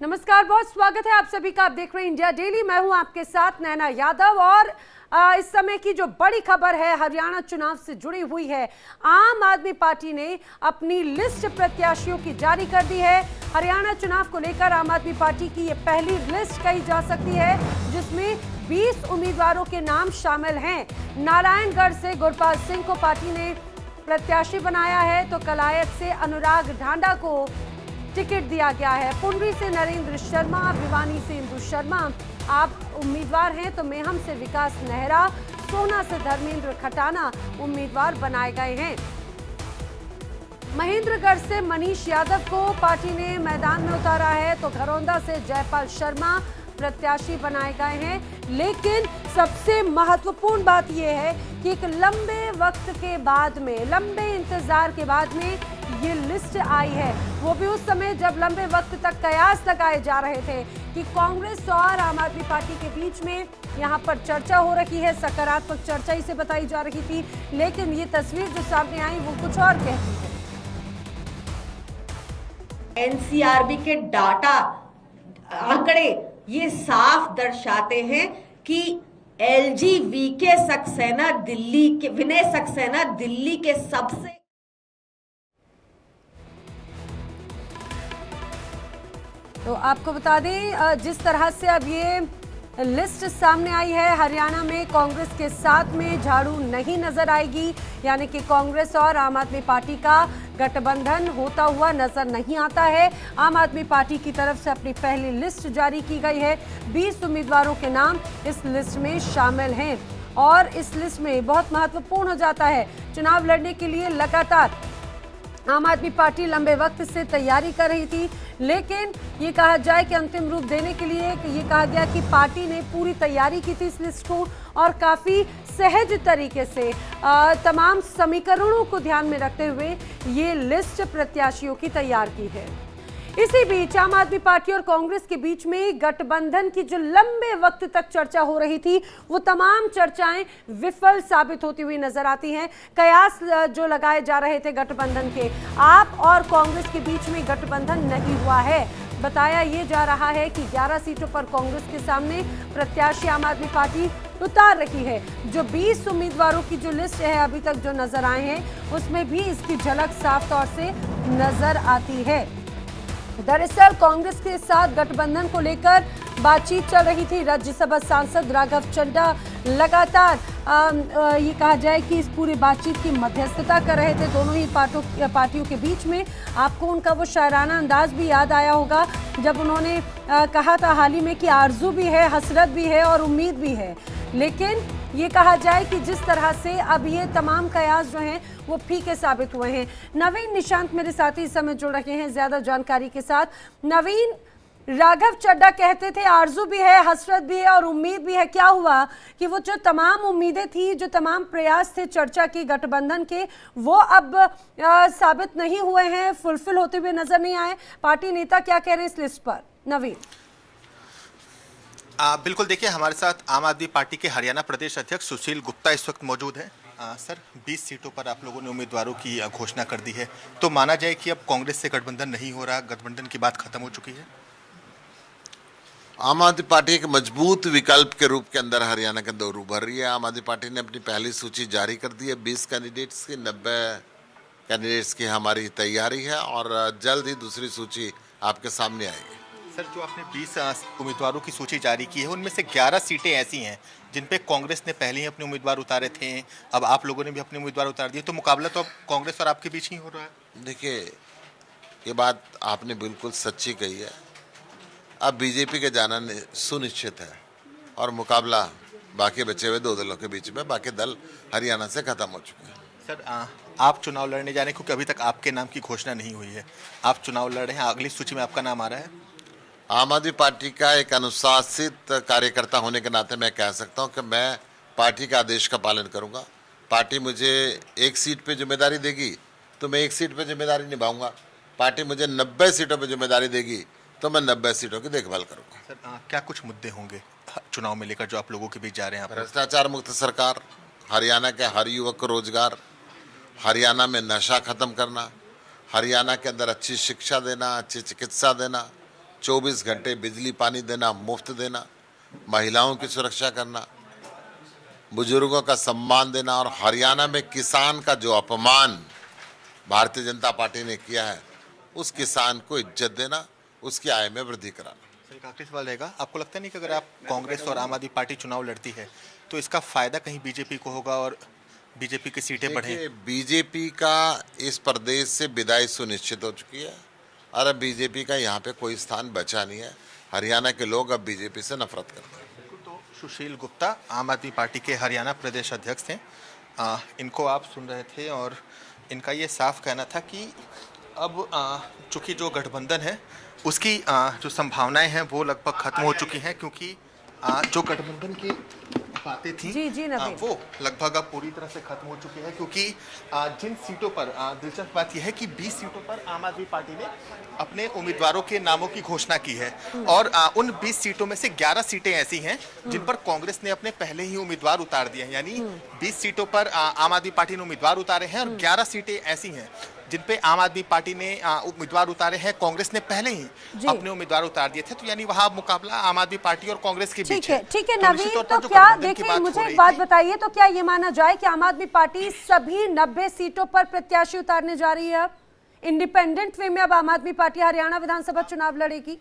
नमस्कार, बहुत स्वागत है आप सभी का। आप देख रहे हैं इंडिया डेली। मैं हूं आपके साथ नैना यादव और इस समय की जो बड़ी खबर है हरियाणा चुनाव से जुड़ी हुई है। आम आदमी पार्टी ने अपनी लिस्ट प्रत्याशियों की जारी कर दी है। हरियाणा चुनाव को लेकर आम आदमी पार्टी की ये पहली लिस्ट कही जा सकती है जिसमें 20 उम्मीदवारों के नाम शामिल हैं। नारायणगढ़ से गुरपाल सिंह को पार्टी ने प्रत्याशी बनाया है तो कलायत से अनुराग ढांडा को टिकट दिया गया है। पुंडरी से नरेंद्र शर्मा, भिवानी से इंदु शर्मा आप उम्मीदवार हैं तो मेहम से विकास नेहरा, सोना से धर्मेंद्र खटाना उम्मीदवार बनाए गए हैं। महेंद्रगढ़ से मनीष यादव को पार्टी ने मैदान में उतारा है तो घरौंदा से जयपाल शर्मा प्रत्याशी बनाए गए हैं। लेकिन सबसे महत्वपूर्ण बात यह है कि एक लंबे वक्त के बाद में, लंबे इंतजार के बाद में ये लिस्ट आई है, वो भी उस समय जब लंबे वक्त तक कयास लगाए जा रहे थे कि कांग्रेस और आम आदमी पार्टी के बीच में यहाँ पर चर्चा हो रही है, सकारात्मक चर्चा इसे बताई जा रही थी। लेकिन ये तस्वीर जो सामने आई वो कुछ और कहती है। एनसीआरबी के डाटा आंकड़े ये साफ दर्शाते हैं कि एलजीवीके सक्सेना दिल्ली के विनय सक्सेना दिल्ली के सबसे तो आपको बता दें जिस तरह से अब ये लिस्ट सामने आई है, हरियाणा में कांग्रेस के साथ में झाड़ू नहीं नजर आएगी, यानी कि कांग्रेस और आम आदमी पार्टी का गठबंधन होता हुआ नजर नहीं आता है। आम आदमी पार्टी की तरफ से अपनी पहली लिस्ट जारी की गई है। 20 उम्मीदवारों के नाम इस लिस्ट में शामिल हैं और इस लिस्ट में बहुत महत्वपूर्ण हो जाता है चुनाव लड़ने के लिए लगातार आम आदमी पार्टी लंबे वक्त से तैयारी कर रही थी। लेकिन ये कहा जाए कि अंतिम रूप देने के लिए ये कहा गया कि पार्टी ने पूरी तैयारी की थी इस लिस्ट को और काफ़ी सहज तरीके से तमाम समीकरणों को ध्यान में रखते हुए ये लिस्ट प्रत्याशियों की तैयार की है। इसी बीच आम आदमी पार्टी और कांग्रेस के बीच में गठबंधन की जो लंबे वक्त तक चर्चा हो रही थी वो तमाम चर्चाएं विफल साबित होती हुई नजर आती हैं। कयास जो लगाए जा रहे थे गठबंधन के, आप और कांग्रेस के बीच में गठबंधन नहीं हुआ है। बताया ये जा रहा है कि 11 सीटों पर कांग्रेस के सामने प्रत्याशी आम आदमी पार्टी उतार रही है। जो 20 उम्मीदवारों की जो लिस्ट है अभी तक जो नजर आए हैं उसमें भी इसकी झलक साफ तौर से नजर आती है। दरअसल कांग्रेस के साथ गठबंधन को लेकर बातचीत चल रही थी। राज्यसभा सांसद राघव चड्ढा लगातार ये कहा जाए कि इस पूरी बातचीत की मध्यस्थता कर रहे थे दोनों ही पार्टियों के बीच में। आपको उनका वो शायराना अंदाज भी याद आया होगा जब उन्होंने कहा था हाल ही में कि आरजू भी है, हसरत भी है और उम्मीद भी है। लेकिन ये कहा जाए कि जिस तरह से अब ये तमाम कयास जो हैं वो फीके साबित हुए हैं। नवीन निशांत मेरे साथी इस समय जुड़ रहे हैं ज्यादा जानकारी के साथ। नवीन, राघव चड्ढा कहते थे आरजू भी है, हसरत भी है और उम्मीद भी है। क्या हुआ कि वो जो तमाम उम्मीदें थी, जो तमाम प्रयास थे चर्चा की गठबंधन के, वो अब साबित नहीं हुए हैं, फुलफिल होते हुए नजर नहीं आए। पार्टी नेता क्या कह रहे हैं इस लिस्ट पर? नवीन बिल्कुल, देखिए हमारे साथ आम आदमी पार्टी के हरियाणा प्रदेश अध्यक्ष सुशील गुप्ता इस वक्त मौजूद हैं। सर, 20 सीटों पर आप लोगों ने उम्मीदवारों की घोषणा कर दी है, तो माना जाए कि अब कांग्रेस से गठबंधन नहीं हो रहा, गठबंधन की बात खत्म हो चुकी है? आम आदमी पार्टी एक मजबूत विकल्प के रूप के अंदर हरियाणा के अंदर उभर रही है। आम आदमी पार्टी ने अपनी पहली सूची जारी कर दी है 20 कैंडिडेट्स की। 90 कैंडिडेट्स की हमारी तैयारी है और जल्द ही दूसरी सूची आपके सामने आएगी। सर, जो आपने 20 उम्मीदवारों की सूची जारी की है उनमें से 11 सीटें ऐसी हैं जिन पे कांग्रेस ने पहले ही अपने उम्मीदवार उतारे थे, अब आप लोगों ने भी अपने उम्मीदवार उतार दिए, तो मुकाबला तो अब कांग्रेस और आपके बीच ही हो रहा है। देखिए, ये बात आपने बिल्कुल सच्ची कही है। अब बीजेपी के जाना सुनिश्चित है और मुकाबला बाकी बचे हुए दो दलों के बीच में, बाकी दल हरियाणा से खत्म हो चुके हैं। सर, आप चुनाव लड़ने जा रहे हैं क्योंकि अभी तक आपके नाम की घोषणा नहीं हुई है, आप चुनाव लड़ रहे हैं, अगली सूची में आपका नाम आ रहा है। आम आदमी पार्टी का एक अनुशासित कार्यकर्ता होने के नाते मैं कह सकता हूं कि मैं पार्टी के आदेश का पालन करूंगा। पार्टी मुझे एक सीट पे जिम्मेदारी देगी तो मैं एक सीट पे जिम्मेदारी निभाऊंगा। पार्टी मुझे 90 सीटों पे जिम्मेदारी देगी तो मैं 90 सीटों की देखभाल करूंगा। सर, क्या कुछ मुद्दे होंगे चुनाव में लेकर जो आप लोगों के बीच जा रहे हैं? भ्रष्टाचार मुक्त सरकार, हरियाणा के हर युवक को रोजगार, हरियाणा में नशा खत्म करना, हरियाणा के अंदर अच्छी शिक्षा देना, अच्छी चिकित्सा देना, 24 घंटे बिजली पानी देना, मुफ्त देना, महिलाओं की सुरक्षा करना, बुजुर्गों का सम्मान देना और हरियाणा में किसान का जो अपमान भारतीय जनता पार्टी ने किया है उस किसान को इज्जत देना, उसकी आय में वृद्धि कराना। सर, एक आखिरी सवाल रहेगा, आपको लगता नहीं कि अगर आप कांग्रेस और आम आदमी पार्टी चुनाव लड़ती है तो इसका फायदा कहीं बीजेपी को होगा और बीजेपी की सीटें बढ़ें? बीजेपी का इस प्रदेश से विदाई सुनिश्चित हो चुकी है और अब बीजेपी का यहाँ पे कोई स्थान बचा नहीं है। हरियाणा के लोग अब बीजेपी से नफरत करते हैं। तो सुशील गुप्ता आम आदमी पार्टी के हरियाणा प्रदेश अध्यक्ष थे, इनको आप सुन रहे थे और इनका ये साफ कहना था कि अब चूंकि जो गठबंधन है उसकी जो संभावनाएं हैं वो लगभग खत्म हो चुकी हैं, क्योंकि जो गठबंधन की बातें थी जी नवीन, वो लगभग अब पूरी तरह से खत्म हो चुकी है, क्योंकि जिन सीटों पर दिलचस्प बात यह है कि 20 सीटों पर आम आदमी पार्टी ने अपने उम्मीदवारों के नामों की घोषणा की है और उन 20 सीटों में से 11 सीटें ऐसी हैं जिन पर कांग्रेस ने अपने पहले ही उम्मीदवार उतार दिए हैं। यानी 20 सीटों पर आम आदमी पार्टी ने उम्मीदवार उतारे हैं और 11 सीटें ऐसी हैं जिन पे आम आदमी पार्टी ने उम्मीदवार उतारे हैं, कांग्रेस ने पहले ही अपने उम्मीदवार उतार दिए थे। तो यानी वहां मुकाबला आम आदमी पार्टी और कांग्रेस के बीच है। ठीक है नवीन, तो क्या देखिए मुझे एक बात बताइए, तो क्या ये माना जाए कि आम आदमी पार्टी सभी 90 सीटों पर प्रत्याशी उतारने जा रही है? अब इंडिपेंडेंट वे में अब आम आदमी पार्टी हरियाणा विधानसभा चुनाव लड़ेगी?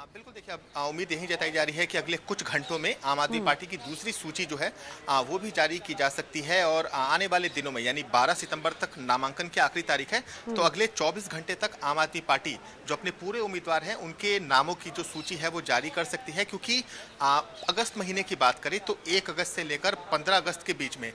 बिल्कुल, देखिए अब उम्मीद यही जताई जा रही है कि अगले कुछ घंटों में आम आदमी पार्टी की दूसरी सूची जो है वो भी जारी की जा सकती है और आने वाले दिनों में यानी 12 सितंबर तक नामांकन की आखिरी तारीख है, तो अगले 24 घंटे तक आम आदमी पार्टी जो अपने पूरे उम्मीदवार हैं उनके नामों की जो सूची है वो जारी कर सकती है। क्योंकि अगस्त महीने की बात करें तो 1 अगस्त से लेकर 15 अगस्त के बीच में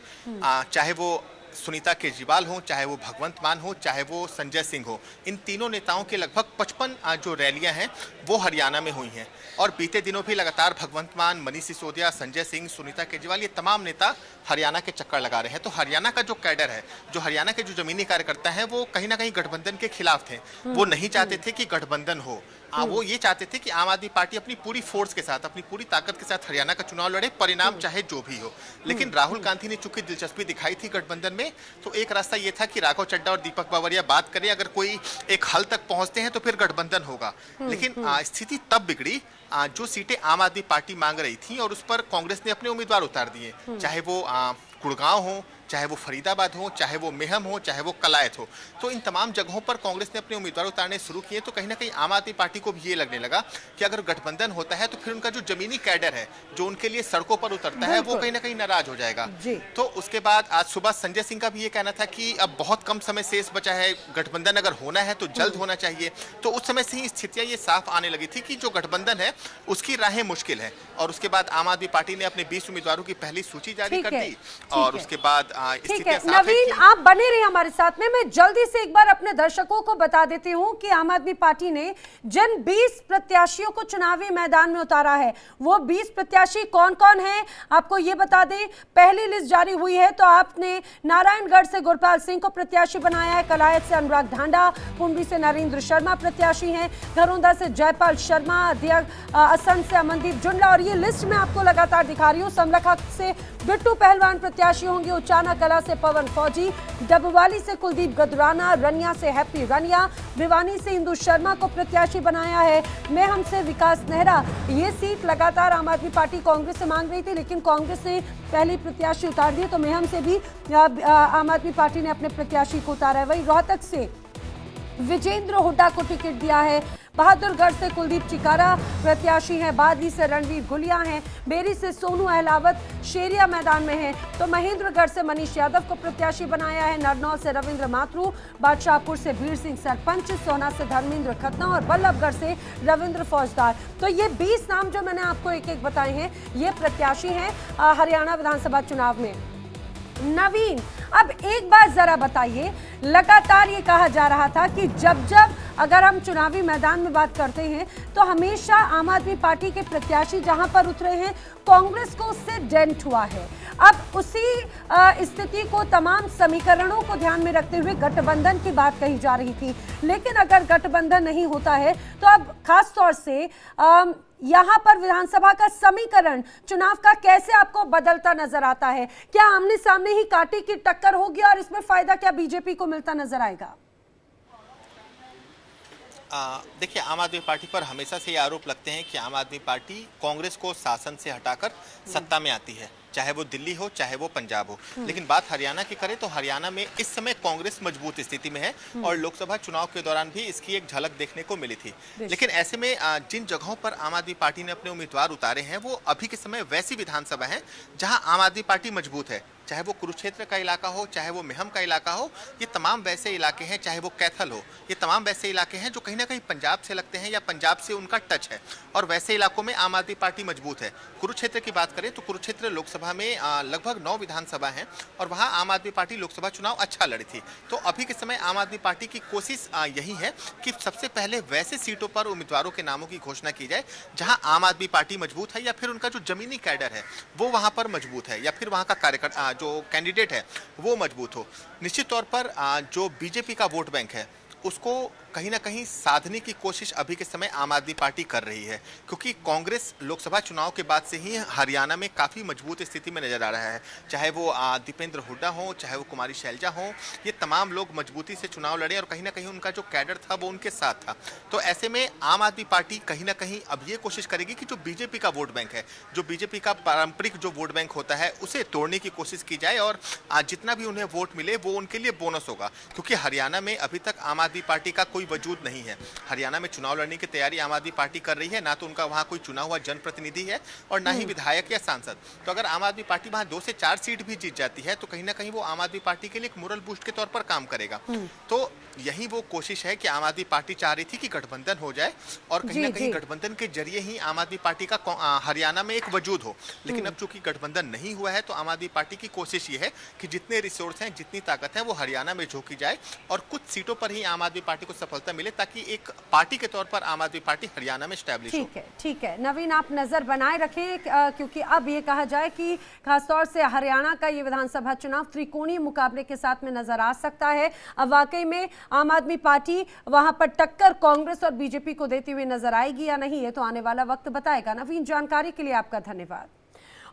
चाहे वो सुनीता केजरीवाल हो, चाहे वो भगवंत मान हो, चाहे वो संजय सिंह हो, इन तीनों नेताओं के लगभग 55 जो रैलियां हैं वो हरियाणा में हुई हैं और बीते दिनों भी लगातार भगवंत मान, मनीष सिसोदिया, संजय सिंह, सुनीता केजरीवाल, ये तमाम नेता हरियाणा के चक्कर लगा रहे हैं। तो हरियाणा का जो कैडर है, जो हरियाणा के जो जमीनी कार्यकर्ता हैं, वो कहीं ना कहीं गठबंधन के खिलाफ थे। वो नहीं चाहते थे कि गठबंधन हो, वो ये चाहते थे कि आम आदमी पार्टी अपनी पूरी फोर्स के साथ, अपनी पूरी ताकत के साथ हरियाणा का चुनाव लड़े, परिणाम चाहे जो भी हो। लेकिन राहुल गांधी ने चूंकि दिलचस्पी दिखाई थी गठबंधन में, तो एक रास्ता ये था कि राघव चड्ढा और दीपक बावरिया बात करें, अगर कोई एक हल तक पहुंचते हैं तो फिर गठबंधन होगा। लेकिन स्थिति तब बिगड़ी जो सीटें आम आदमी पार्टी मांग रही थी और उस पर कांग्रेस ने अपने उम्मीदवार उतार दिए, चाहे वो गुड़गांव हो, चाहे वो फरीदाबाद हो, चाहे वो मेहम हो, चाहे वो कलायत हो। तो इन तमाम जगहों पर कांग्रेस ने अपने उम्मीदवार उतारने शुरू किए। तो कहीं ना कहीं आम आदमी पार्टी को भी ये लगने लगा कि अगर गठबंधन होता है तो फिर उनका जो जमीनी कैडर है, जो उनके लिए सड़कों पर उतरता है, वो कहीं ना कहीं नाराज हो जाएगा। तो उसके बाद आज सुबह संजय सिंह का भी ये कहना था कि अब बहुत कम समय शेष बचा है, गठबंधन अगर होना है तो जल्द होना चाहिए। तो उस समय से ही स्थितियां ये साफ आने लगी थी कि जो गठबंधन है उसकी राहें मुश्किल है। और उसके बाद आम आदमी पार्टी ने अपने 20 उम्मीदवारों की पहली सूची जारी कर दी और उसके बाद नवीन, आप बने रहिए हमारे साथ में। मैं जल्दी से एक बार अपने दर्शकों को बता देती हूं कि आम आदमी पार्टी ने जिन 20 प्रत्याशियों को चुनावी मैदान में उतारा है, वो 20 प्रत्याशी कौन कौन हैं आपको ये बता दें। पहली लिस्ट जारी हुई है तो आपने नारायणगढ़ से गुरपाल सिंह को प्रत्याशी बनाया है, कलायत से अनुराग ढांडा, पुंडी से नरेंद्र शर्मा प्रत्याशी हैं, घरौंदा से जयपाल शर्मा, असंध से अमनदीप जुंडला, और ये लिस्ट मैं आपको लगातार दिखा रही हूँ। समलखा से बिट्टू पहलवान प्रत्याशी होंगे, उचाना कला से पवन फौजी, डबवाली से कुलदीप गदराना, रनिया से हैप्पी रनिया, भिवानी से इंदु शर्मा को प्रत्याशी बनाया है, मेहम से विकास नेहरा। ये सीट लगातार आम आदमी पार्टी कांग्रेस से मांग रही थी, लेकिन कांग्रेस ने पहली प्रत्याशी उतार दी, तो मेहम से भी आम आदमी पार्टी ने अपने प्रत्याशी को उतारा है। वही रोहतक से विजेंद्र हुड्डा को टिकट दिया है, बहादुरगढ़ से कुलदीप चिकारा प्रत्याशी हैं, बादली से रणवीर गुलिया हैं, बेरी से सोनू अहलावत शेरिया मैदान में है, तो महेंद्रगढ़ से मनीष यादव को प्रत्याशी बनाया है, नरनौल से रविंद्र माथुर, बादशाहपुर से भीड़ सिंह सरपंच, सोना से धर्मेंद्र खतना और बल्लभगढ़ से रविंद्र फौजदार। तो ये 20 नाम जो मैंने आपको एक एक बताए हैं, ये प्रत्याशी हैं हरियाणा विधानसभा चुनाव में। नवीन, अब एक बात जरा बताइए, लगातार ये कहा जा रहा था कि जब जब अगर हम चुनावी मैदान में बात करते हैं तो हमेशा आम आदमी पार्टी के प्रत्याशी जहां पर उतरे हैं कांग्रेस को उससे डेंट हुआ है। अब उसी स्थिति को, तमाम समीकरणों को ध्यान में रखते हुए गठबंधन की बात कही जा रही थी, लेकिन अगर गठबंधन नहीं होता है तो अब खास तौर से यहाँ पर विधानसभा का समीकरण चुनाव का कैसे आपको बदलता नजर आता है? क्या आमने सामने ही कांटे की टक्कर होगी और इसमें फायदा क्या बीजेपी को मिलता नजर आएगा? देखिए, आम आदमी पार्टी पर हमेशा से ये आरोप लगते हैं कि आम आदमी पार्टी कांग्रेस को शासन से हटाकर सत्ता में आती है, चाहे वो दिल्ली हो चाहे वो पंजाब हो। लेकिन बात हरियाणा की करें तो हरियाणा में इस समय कांग्रेस मजबूत स्थिति में है और लोकसभा चुनाव के दौरान भी इसकी एक झलक देखने को मिली थी। लेकिन ऐसे में जिन जगहों पर आम आदमी पार्टी ने अपने उम्मीदवार उतारे हैं वो अभी के समय वैसी विधानसभा है जहां आम आदमी पार्टी मजबूत है, चाहे वो कुरुक्षेत्र का इलाका हो, चाहे वो मेहम का इलाका हो। ये तमाम वैसे इलाके हैं, चाहे वो कैथल हो, ये तमाम वैसे इलाके हैं जो कहीं ना कहीं पंजाब से लगते हैं या पंजाब से उनका टच है और वैसे इलाकों में आम आदमी पार्टी मजबूत है। कुरुक्षेत्र की बात करें तो कुरुक्षेत्र लोकसभा में लगभग 9 विधानसभा हैं और वहां आम आदमी पार्टी लोकसभा चुनाव अच्छा लड़ी थी। तो अभी के समय आम आदमी पार्टी की कोशिश यही है कि सबसे पहले वैसे सीटों पर उम्मीदवारों के नामों की घोषणा की जाए जहां आम आदमी पार्टी मजबूत है या फिर उनका जो जमीनी कैडर है वो वहां पर मजबूत है या फिर वहां का कार्यकर्ता जो कैंडिडेट है वो मजबूत हो। निश्चित तौर पर जो बीजेपी का वोट बैंक है उसको कहीं ना कहीं साधने की कोशिश अभी के समय आम आदमी पार्टी कर रही है, क्योंकि कांग्रेस लोकसभा चुनाव के बाद से ही हरियाणा में काफ़ी मजबूत स्थिति में नजर आ रहा है। चाहे वो दीपेंद्र हुड्डा हो, चाहे वो कुमारी शैलजा हो, ये तमाम लोग मजबूती से चुनाव लड़े और कहीं ना कहीं उनका जो कैडर था वो उनके साथ था। तो ऐसे में आम आदमी पार्टी कहीं ना कहीं अब ये कोशिश करेगी कि जो बीजेपी का वोट बैंक है, जो बीजेपी का पारंपरिक जो वोट बैंक होता है उसे तोड़ने की कोशिश की जाए और जितना भी उन्हें वोट मिले वो उनके लिए बोनस होगा, क्योंकि हरियाणा में अभी तक आम आदमी पार्टी का कोई वजूद नहीं है। हरियाणा में चुनाव लड़ने की तैयारी आम आदमी पार्टी कर रही है, ना तो उनका वहां कोई चुना हुआ जनप्रतिनिधि है और ना ही विधायक या सांसद। तो अगर आम आदमी पार्टी वहां 2 से 4 सीट भी जीत जाती है तो कहीं ना कहीं वो आम आदमी पार्टी के लिए एक मोरल बूस्ट के तौर पर काम करेगा। तो यही वो कोशिश है कि आम आदमी पार्टी चाह रही थी कि गठबंधन हो जाए और कहीं ना कहीं गठबंधन के जरिए ही आम आदमी पार्टी का हरियाणा में एक वजूद हो। लेकिन अब चूंकि गठबंधन नहीं हुआ है तो आम आदमी पार्टी की कोशिश ये है कि जितने रिसोर्स हैं, जितनी ताकत है वो हरियाणा में झोंकी जाए और कुछ सीटों पर ही आम आदमी पार्टी को सफलता मिले ताकि एक पार्टी के तौर पर आम आदमी पार्टी हरियाणा में स्टैब्लिश हो। ठीक है नवीन, आप नजर बनाए रखें क्योंकि अब ये कहा जाए कि खासतौर से हरियाणा का ये विधानसभा चुनाव त्रिकोणीय मुकाबले के साथ में नजर आ सकता है। अब वाकई में आम आदमी पार्टी वहां पर टक्कर कांग्रेस और बीजेपी को देती हुई नजर आएगी या नहीं, ये तो आने वाला वक्त बताएगा। नवीन, जानकारी के लिए आपका धन्यवाद।